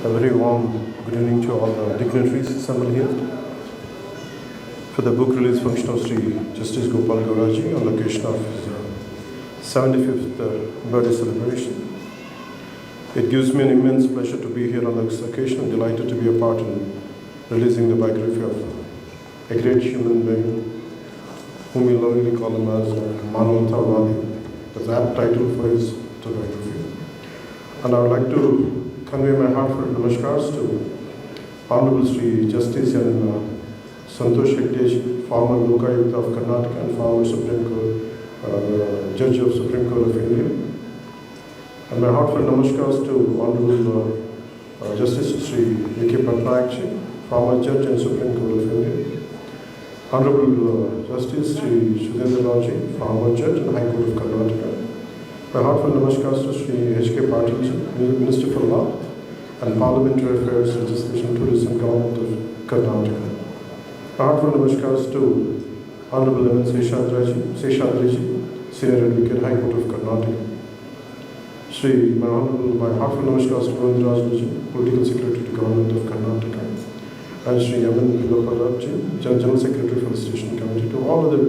A very warm good evening to all the dignitaries assembled here for the book release function of Sri Justice Gopal Gauraji on the occasion of his 75th birthday celebration. It gives me an immense pleasure to be here on this occasion. I'm delighted to be a part in releasing the biography of a great human being whom we lovingly call him as Manavantavadi. That's an apt title for his autobiography. And I would like to convey my heartfelt namaskars to Honorable Sri Justice and Santosh Hegde, former Lokayukta of Karnataka and former Supreme Court, Judge of Supreme Court of India. And my heartfelt namaskars to Honorable Justice Sri V.K. Patnaik, former Judge and Supreme Court of India. Honorable Justice Sri Sudhendra Raji, former Judge and High Court of Karnataka. My heartfelt namaskars to Sri H.K. Patil, Minister for Law and Parliamentary Affairs, Legislation, Tourism, Government of Karnataka. My heartfelt namaskars to Honorable M. Seshadriji, Senior Advocate, High Court of Karnataka. My heartfelt namaskars to Govindaraj, Political Secretary to Government of Karnataka. And Sri M.N. Pillaparabji, General Secretary for the Station Committee. To all other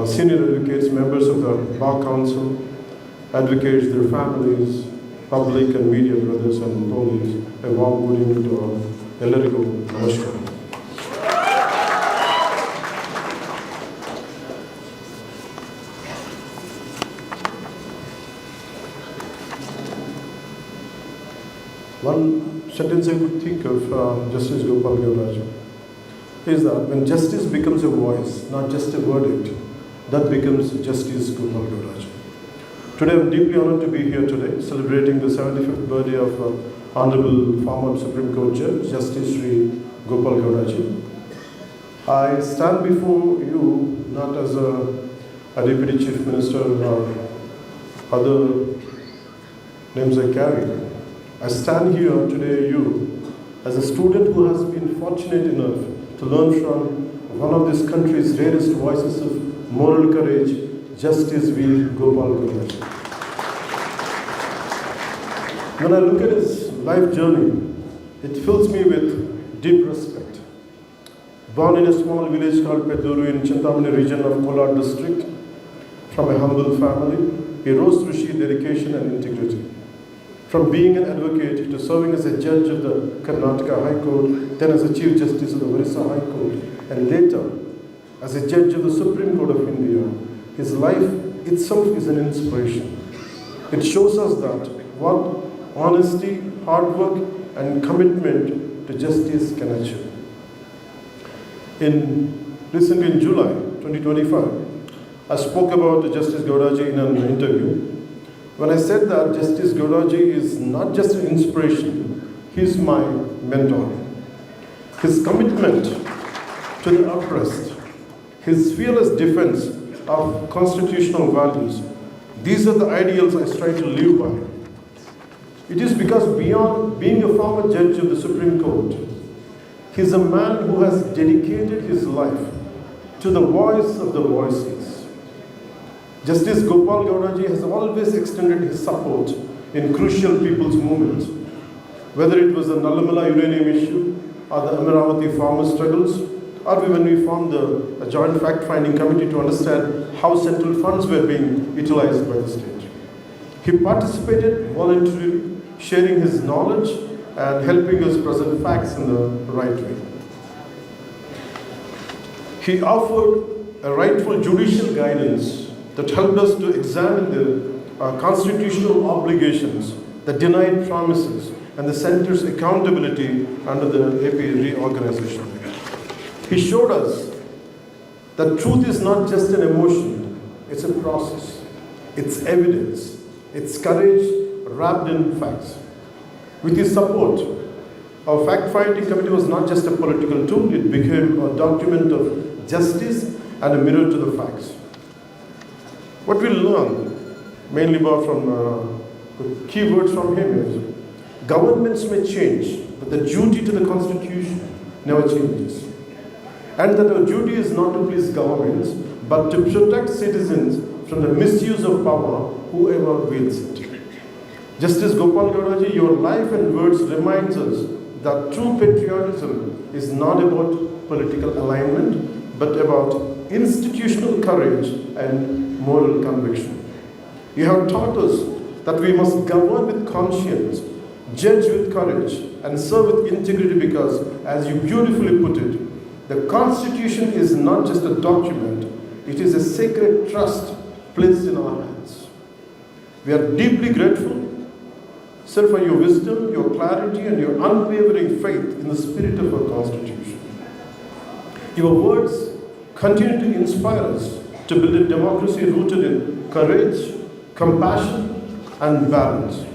senior advocates, members of the Bar Council, advocates, their families, public and media brothers and police, a warm good evening to all. Ellarigu namaskar. One sentence I could think of Justice Gopal Gauraji is that when justice becomes a voice, not just a verdict, that becomes Justice Gopal Gauraji. Today I am deeply honored to be here today, celebrating the 75th birthday of Honorable former Supreme Court Judge, Justice Sri Gopal Gauraji. I stand before you not as a Deputy Chief Minister or other names I carry. I stand here today, you, as a student who has been fortunate enough to learn from one of this country's rarest voices of moral courage, Justice V. Gopal Gauraji. When I look at his life journey, it fills me with deep respect. Born in a small village called Peduru in Chintamani region of Kolar district, from a humble family, he rose through sheer dedication and integrity. From being an advocate to serving as a judge of the Karnataka High Court, then as a Chief Justice of the Orissa High Court, and later as a judge of the Supreme Court of India, his life itself is an inspiration. It shows us that what honesty, hard work, and commitment to justice can achieve. Recently in July 2025, I spoke about Justice Gauraji in an interview. When I said that Justice Gauraji is not just an inspiration, he is my mentor. His commitment to the oppressed, his fearless defense of constitutional values, these are the ideals I strive to live by. It is because beyond being a former judge of the Supreme Court, he is a man who has dedicated his life to the voice of the voiceless. Justice Gopal Gauraji has always extended his support in crucial people's movements, whether it was the Nallamala uranium issue or the Amaravati farmer struggles, or when we formed a joint fact-finding committee to understand how central funds were being utilized by the state. He participated voluntarily, sharing his knowledge and helping us present facts in the right way. He offered a rightful judicial guidance that helped us to examine the constitutional obligations, the denied promises, and the center's accountability under the AP Reorganization Act. He showed us that truth is not just an emotion, it's a process, it's evidence, it's courage wrapped in facts. With his support, our fact-finding committee was not just a political tool, it became a document of justice and a mirror to the facts. What we learn, mainly from the key words from him is, governments may change, but the duty to the Constitution never changes. And that our duty is not to please governments, but to protect citizens from the misuse of power, whoever wields it. Justice Gopal Gowdaji, your life and words reminds us that true patriotism is not about political alignment, but about institutional courage and moral conviction. You have taught us that we must govern with conscience, judge with courage, and serve with integrity because, as you beautifully put it, the Constitution is not just a document, it is a sacred trust placed in our hands. We are deeply grateful, sir, for your wisdom, your clarity, and your unwavering faith in the spirit of our Constitution. Your words continue to inspire us to build a democracy rooted in courage, compassion, and balance.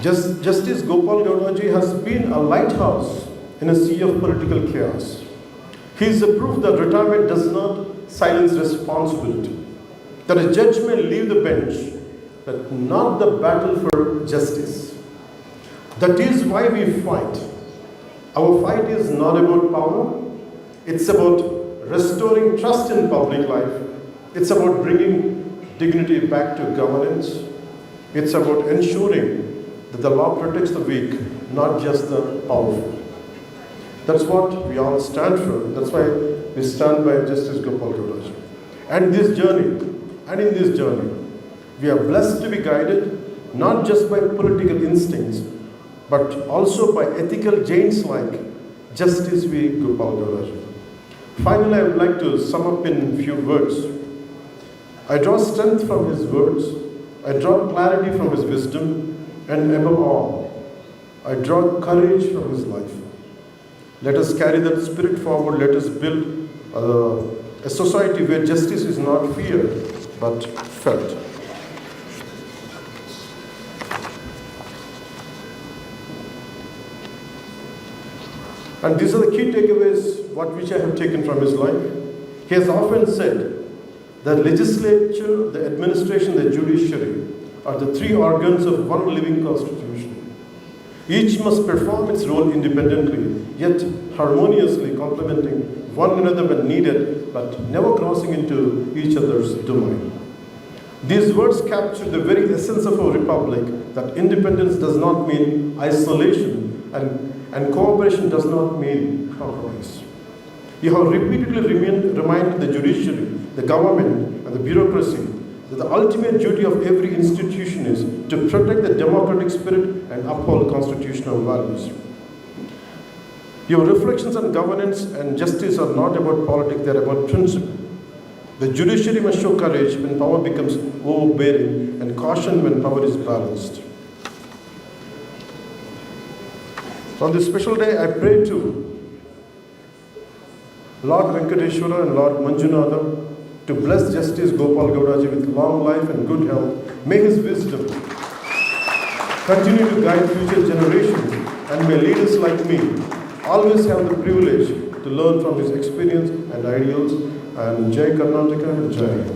Justice Gopal Gowdaji has been a lighthouse in a sea of political chaos. He is a proof that retirement does not silence responsibility, that a judge may leave the bench, but not the battle for justice. That is why we fight. Our fight is not about power, it's about restoring trust in public life, it's about bringing dignity back to governance, it's about ensuring that the law protects the weak, not just the powerful. That's what we all stand for. That's why we stand by Justice Gopal Gowdaji. And in this journey, we are blessed to be guided not just by political instincts, but also by ethical giants like Justice V. Gopal Gowdaji. Finally, I would like to sum up in a few words. I draw strength from his words, I draw clarity from his wisdom, and above all, I draw courage from his life. Let us carry that spirit forward. Let us build a society where justice is not feared, but felt. And these are the key takeaways which I have taken from his life. He has often said that legislature, the administration, the judiciary are the three organs of one living constitution. Each must perform its role independently, yet harmoniously complementing one another when needed, but never crossing into each other's domain. These words capture the very essence of our republic, that independence does not mean isolation and cooperation does not mean compromise. You have repeatedly reminded the judiciary, the government, and the bureaucracy that the ultimate duty of every institution is to protect the democratic spirit and uphold constitutional values. Your reflections on governance and justice are not about politics, they are about principle. The judiciary must show courage when power becomes overbearing and caution when power is balanced. On this special day, I pray to Lord Venkateshwara and Lord Manjunatha to bless Justice Gopal Gowdaji with long life and good health. May his wisdom continue to guide future generations, and may leaders like me always have the privilege to learn from his experience and ideals. And Jai Karnataka, Jai.